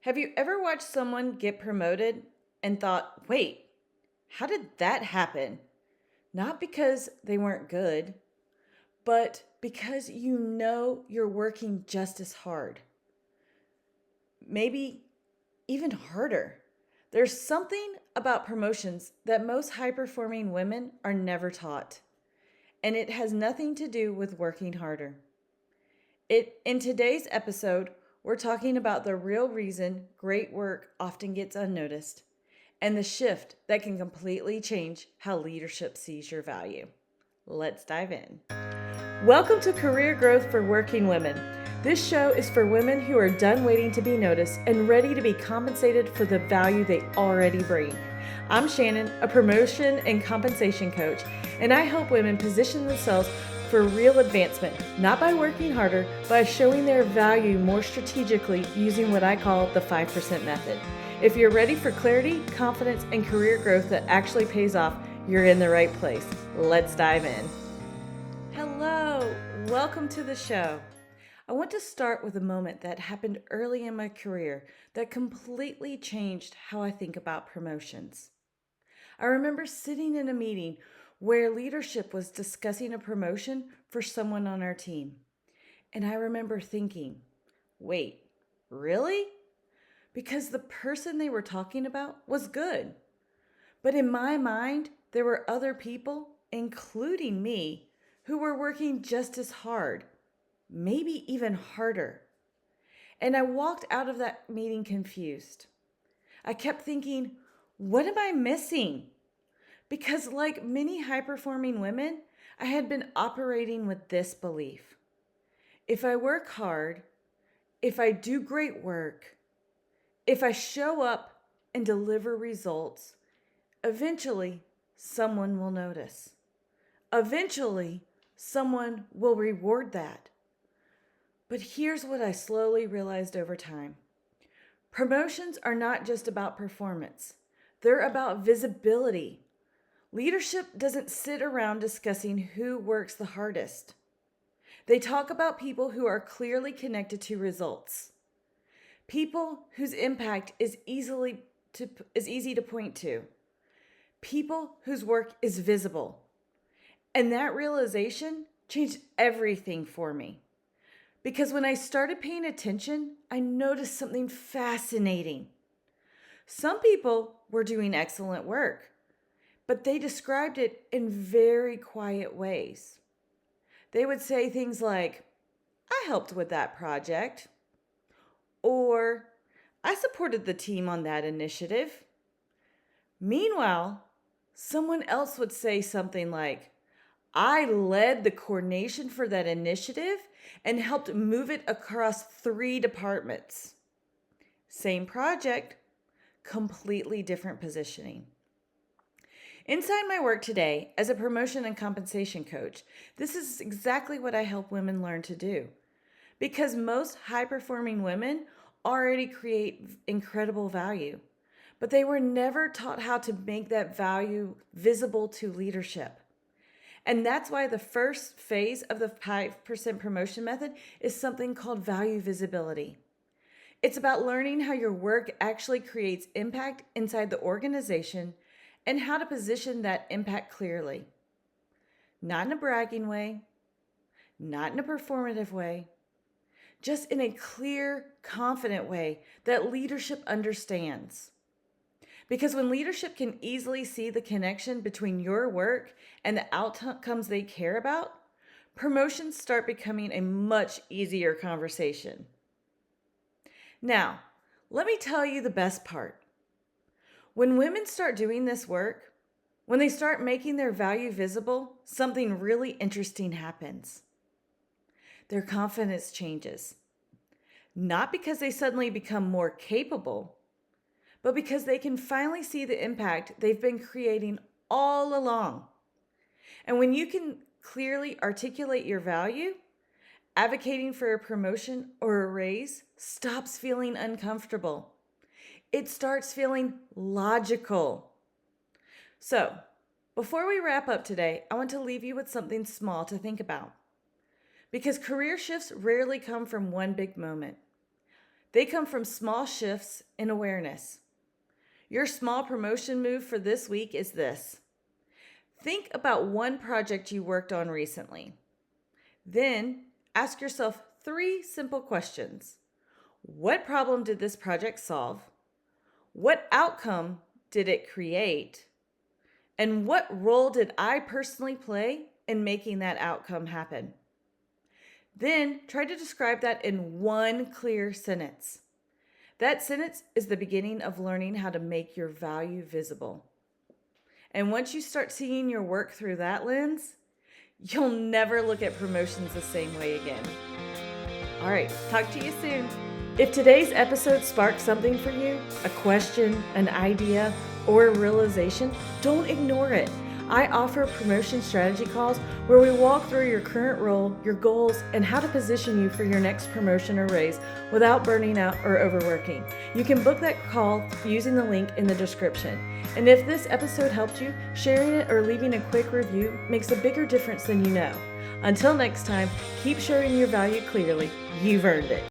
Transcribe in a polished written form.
Have you ever watched someone get promoted and thought, wait, how did that happen? Not because they weren't good, but because you know you're working just as hard, maybe even harder. There's something about promotions that most high performing women are never taught, and it has nothing to do with working harder. In today's episode, we're talking about the real reason great work often gets unnoticed and the shift that can completely change how leadership sees your value. Let's dive in. Welcome to Career Growth for Working Women. This show is for women who are done waiting to be noticed and ready to be compensated for the value they already bring. I'm Shannon, a promotion and compensation coach, and I help women position themselves for real advancement, not by working harder, but by showing their value more strategically using what I call the 5% method. If you're ready for clarity, confidence, and career growth that actually pays off, you're in the right place. Let's dive in. Hello, welcome to the show. I want to start with a moment that happened early in my career that completely changed how I think about promotions. I remember sitting in a meeting where leadership was discussing a promotion for someone on our team. And I remember thinking, wait, really? Because the person they were talking about was good. But in my mind, there were other people, including me, who were working just as hard, maybe even harder. And I walked out of that meeting confused. I kept thinking, what am I missing? Because, like many high performing women, I had been operating with this belief: if I work hard, if I do great work, if I show up and deliver results, eventually someone will notice. Eventually, someone will reward that. But here's what I slowly realized over time: promotions are not just about performance, they're about visibility. Leadership doesn't sit around discussing who works the hardest. They talk about people who are clearly connected to results, people whose impact is easy to point to, people whose work is visible. And that realization changed everything for me. Because when I started paying attention, I noticed something fascinating. Some people were doing excellent work, but they described it in very quiet ways. They would say things like, I helped with that project, or I supported the team on that initiative. Meanwhile, someone else would say something like, I led the coordination for that initiative and helped move it across 3 departments. Same project, completely different positioning. Inside my work today as a promotion and compensation coach, this is exactly what I help women learn to do. Because most high performing women already create incredible value, but they were never taught how to make that value visible to leadership. And that's why the first phase of the 5% promotion method is something called value visibility. It's about learning how your work actually creates impact inside the organization and how to position that impact clearly. Not in a bragging way, not in a performative way, just in a clear, confident way that leadership understands. Because when leadership can easily see the connection between your work and the outcomes they care about, promotions start becoming a much easier conversation. Now, let me tell you the best part. When women start doing this work, when they start making their value visible, something really interesting happens. Their confidence changes. Not because they suddenly become more capable, but because they can finally see the impact they've been creating all along. And when you can clearly articulate your value, advocating for a promotion or a raise stops feeling uncomfortable. It starts feeling logical. So, before we wrap up today, I want to leave you with something small to think about. Because career shifts rarely come from one big moment. They come from small shifts in awareness. Your small promotion move for this week is this. Think about one project you worked on recently. Then ask yourself 3 simple questions. What problem did this project solve? What outcome did it create? And what role did I personally play in making that outcome happen? Then try to describe that in one clear sentence. That sentence is the beginning of learning how to make your value visible. And once you start seeing your work through that lens, you'll never look at promotions the same way again. All right, talk to you soon. If today's episode sparked something for you, a question, an idea, or a realization, don't ignore it. I offer promotion strategy calls where we walk through your current role, your goals, and how to position you for your next promotion or raise without burning out or overworking. You can book that call using the link in the description. And if this episode helped you, sharing it or leaving a quick review makes a bigger difference than you know. Until next time, keep showing your value clearly. You've earned it.